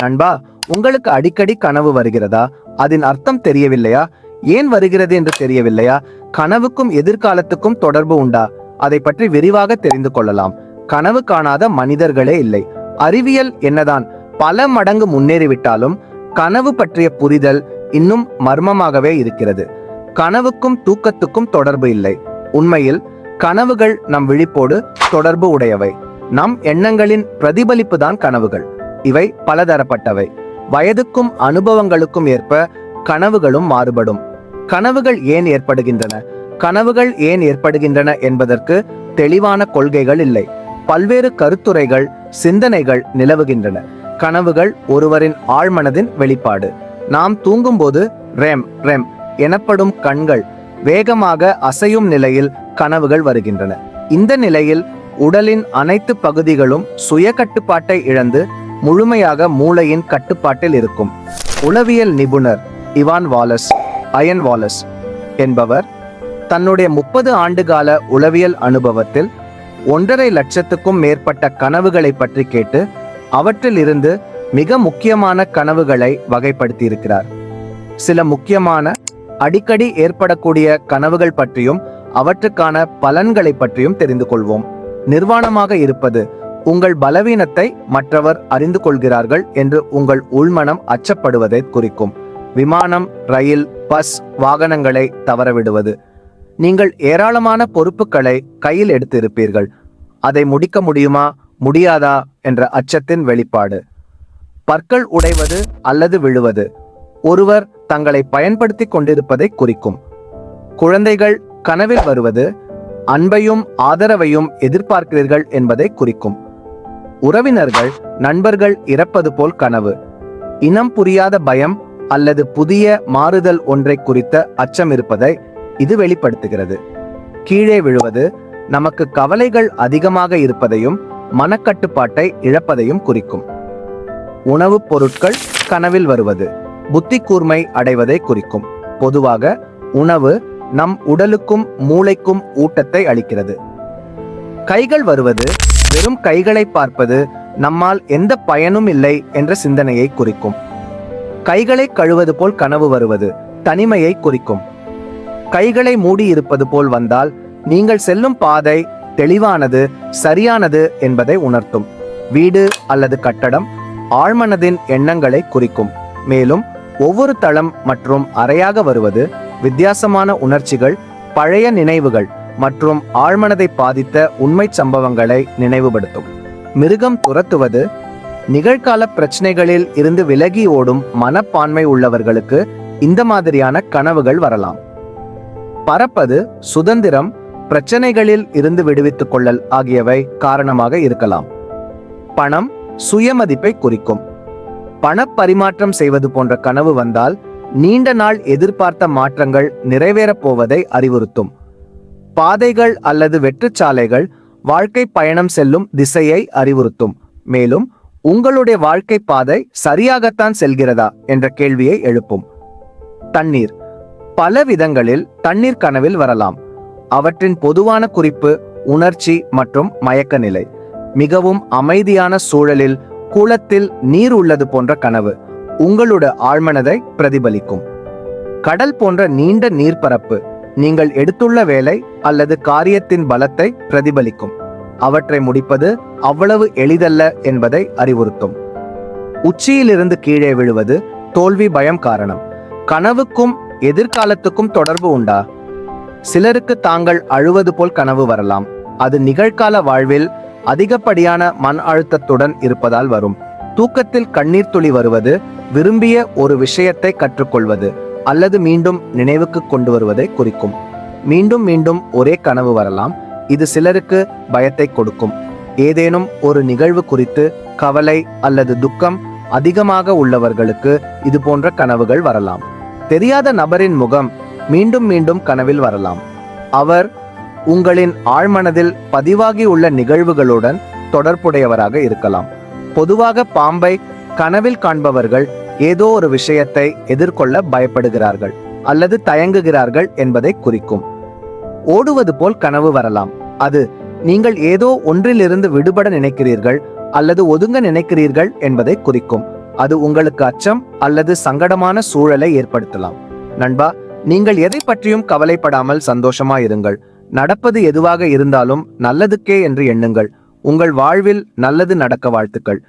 நண்பா, உங்களுக்கு அடிக்கடி கனவு வருகிறதா? அதன் அர்த்தம் தெரியவில்லையா? ஏன் வருகிறது என்று தெரியவில்லையா? கனவுக்கும் எதிர்காலத்துக்கும் தொடர்பு உண்டா? அதை பற்றி விரிவாக தெரிந்து கொள்ளலாம். கனவு காணாத மனிதர்களே இல்லை. அறிவியல் என்னதான் பல மடங்கு முன்னேறிவிட்டாலும் கனவு பற்றிய புரிதல் இன்னும் மர்மமாகவே இருக்கிறது. கனவுக்கும் தூக்கத்துக்கும் தொடர்பு இல்லை. உண்மையில் கனவுகள் நம் விழிப்போடு தொடர்பு உடையவை. நம் எண்ணங்களின் பிரதிபலிப்பு தான் கனவுகள். இவை பலதரப்பட்டவை. வயதுக்கும் அனுபவங்களுக்கும் ஏற்ப கனவுகளும் மாறுபடும். கனவுகள் ஏன் ஏற்படுகின்றன? கனவுகள் ஏன் ஏற்படுகின்றன என்பதற்கு தெளிவான கொள்கைகள் இல்லை. பல்வேறு கருத்துரைகள், சிந்தனைகள் நிலவுகின்றன. கனவுகள் ஒருவரின் ஆழ்மனதின் வெளிப்பாடு. நாம் தூங்கும்போது ரெம் எனப்படும் கண்கள் வேகமாக அசையும் நிலையில் கனவுகள் வருகின்றன. இந்த நிலையில் உடலின் அனைத்து பகுதிகளும் சுய கட்டுப்பாட்டை இழந்து முழுமையாக மூளையின் கட்டுப்பாட்டில் இருக்கும். உளவியல் நிபுணர் அயன் வாலஸ் என்பவர் தன்னுடைய 30 ஆண்டுகால உளவியல் அனுபவத்தில் 1.5 லட்சத்துக்கும் மேற்பட்ட கனவுகளை பற்றி கேட்டு அவற்றில் இருந்து மிக முக்கியமான கனவுகளை வகைப்படுத்தி இருக்கிறார். சில முக்கியமான அடிக்கடி ஏற்படக்கூடிய கனவுகள் பற்றியும் அவற்றுக்கான பலன்களை பற்றியும் தெரிந்து கொள்வோம். நிர்வாணமாக இருப்பது உங்கள் பலவீனத்தை மற்றவர் அறிந்து கொள்கிறார்கள் என்று உங்கள் உள்மனம் அச்சப்படுவதை குறிக்கும். விமானம், ரயில், பஸ் வாகனங்களை தவறவிடுவது. நீங்கள் ஏராளமான பொறுப்புகளை கையில் எடுத்திருப்பீர்கள். அதை முடிக்க முடியுமா முடியாதா என்ற அச்சத்தின் வெளிப்பாடு. பற்கள் உடைவது அல்லது விழுவது ஒருவர் தங்களை பயன்படுத்தி கொண்டிருப்பதை குறிக்கும். குழந்தைகள் கனவில் வருவது அன்பையும் ஆதரவையும் எதிர்பார்க்கிறீர்கள் என்பதை குறிக்கும். உறவினர்கள், நண்பர்கள் இறப்பது போல் கனவு. இனம் புரியாத பயம் அல்லது புதிய மாறுதல் ஒன்றை குறித்த அச்சம் இருப்பதை இது வெளிப்படுத்துகிறது. கீழே விழுவது நமக்கு கவலைகள் அதிகமாக இருப்பதையும் மனக்கட்டுப்பாட்டை இழப்பதையும் குறிக்கும். உணவுப் பொருட்கள் கனவில் வருவது புத்தி கூர்மை அடைவதை குறிக்கும். பொதுவாக உணவு நம் உடலுக்கும் மூளைக்கும் ஊட்டத்தை அளிக்கிறது. கைகள் வருவது வெறும் கைகளை பார்ப்பது நம்மால் எந்த பயனும் இல்லை என்ற சிந்தனையை குறிக்கும். கைகளை கழுவது போல் கனவு வருவது தனிமையை குறிக்கும். கைகளை மூடி இருப்பது போல் வந்தால் நீங்கள் செல்லும் பாதை தெளிவானது, சரியானது என்பதை உணர்த்தும். வீடு அல்லது கட்டடம் ஆழ்மனதின் எண்ணங்களை குறிக்கும். மேலும் ஒவ்வொரு தளம் மற்றும் அறையாக வருவது வித்தியாசமான உணர்ச்சிகள், பழைய நினைவுகள் மற்றும் ஆழ்மனதை பாதித்த உண்மை சம்பவங்களை நினைவுபடுத்தும். மிருகம் துரத்துவது நிகழ்கால பிரச்சனைகளில் இருந்து விலகி ஓடும் மனப்பான்மை உள்ளவர்களுக்கு இந்த மாதிரியான கனவுகள் வரலாம். பறப்பது சுதந்திரம், பிரச்சனைகளில் இருந்து விடுவித்துக் கொள்ளல் ஆகியவை காரணமாக இருக்கலாம். பணம் சுயமதிப்பை குறிக்கும். பணப்பரிமாற்றம் செய்வது போன்ற கனவு வந்தால் நீண்ட நாள் எதிர்பார்த்த மாற்றங்கள் நிறைவேறப் போவதை அறிவுறுத்தும். பாதைகள் அல்லது வெற்றுச்சாலைகள் வாழ்க்கை பயணம் செல்லும் திசையை அறிவுறுத்தும். மேலும் உங்களுடைய வாழ்க்கை பாதை சரியாகத்தான் செல்கிறதா என்ற கேள்வியை எழுப்பும். தண்ணீர் பல விதங்களில் தண்ணீர் கனவில் வரலாம். அவற்றின் பொதுவான குறிப்பு உணர்ச்சி மற்றும் மயக்க நிலை. மிகவும் அமைதியான சூழலில் குளத்தில் நீர் உள்ளது போன்ற கனவு உங்களுடைய ஆழ்மனதை பிரதிபலிக்கும். கடல் போன்ற நீண்ட நீர்ப்பரப்பு நீங்கள் எடுத்துள்ள வேலை அல்லது காரியத்தின் பலத்தை பிரதிபலிக்கும். அவற்றை முடிப்பது அவ்வளவு எளிதல்ல என்பதை அறிவுறுத்தும். உச்சியிலிருந்து கீழே விழுவது தோல்வி பயம் காரணம். கனவுக்கும் எதிர்காலத்துக்கும் தொடர்பு உண்டா? சிலருக்கு தாங்கள் அழுவது போல் கனவு வரலாம். அது நிகழ்கால வாழ்வில் அதிகப்படியான மன அழுத்தத்துடன் இருப்பதால் வரும். தூக்கத்தில் கண்ணீர் துளி வருவது விரும்பிய ஒரு விஷயத்தை கற்றுக்கொள்வது அல்லது மீண்டும் நினைவுக்கு கொண்டு வருவதை குறிக்கும். மீண்டும் மீண்டும் ஒரே கனவு வரலாம். இது சிலருக்கு பயத்தை கொடுக்கும். ஏதேனும் ஒரு நிகழ்வு குறித்து கவலை அல்லது துக்கம் அதிகமாக உள்ளவர்களுக்கு இது போன்ற கனவுகள் வரலாம். தெரியாத நபரின் முகம் மீண்டும் மீண்டும் கனவில் வரலாம். அவர் உங்களின் ஆழ்மனதில் பதிவாகி உள்ள நிகழ்வுகளுடன் தொடர்புடையவராக இருக்கலாம். பொதுவாக பாம்பை கனவில் காண்பவர்கள் ஏதோ ஒரு விஷயத்தை எதிர்கொள்ள பயப்படுகிறார்கள் அல்லது தயங்குகிறார்கள் என்பதை குறிக்கும். ஓடுவது போல் கனவு வரலாம். அது நீங்கள் ஏதோ ஒன்றிலிருந்து விடுபட நினைக்கிறீர்கள் அல்லது ஒதுங்க நினைக்கிறீர்கள் என்பதை குறிக்கும். அது உங்களுக்கு அச்சம் அல்லது சங்கடமான சூழலை ஏற்படுத்தலாம். நண்பா, நீங்கள் எதை பற்றியும் கவலைப்படாமல் சந்தோஷமா இருங்கள். நடப்பது எதுவாக இருந்தாலும் நல்லதுக்கே என்று எண்ணுங்கள். உங்கள் வாழ்வில் நல்லது நடக்க வாழ்த்துக்கள்.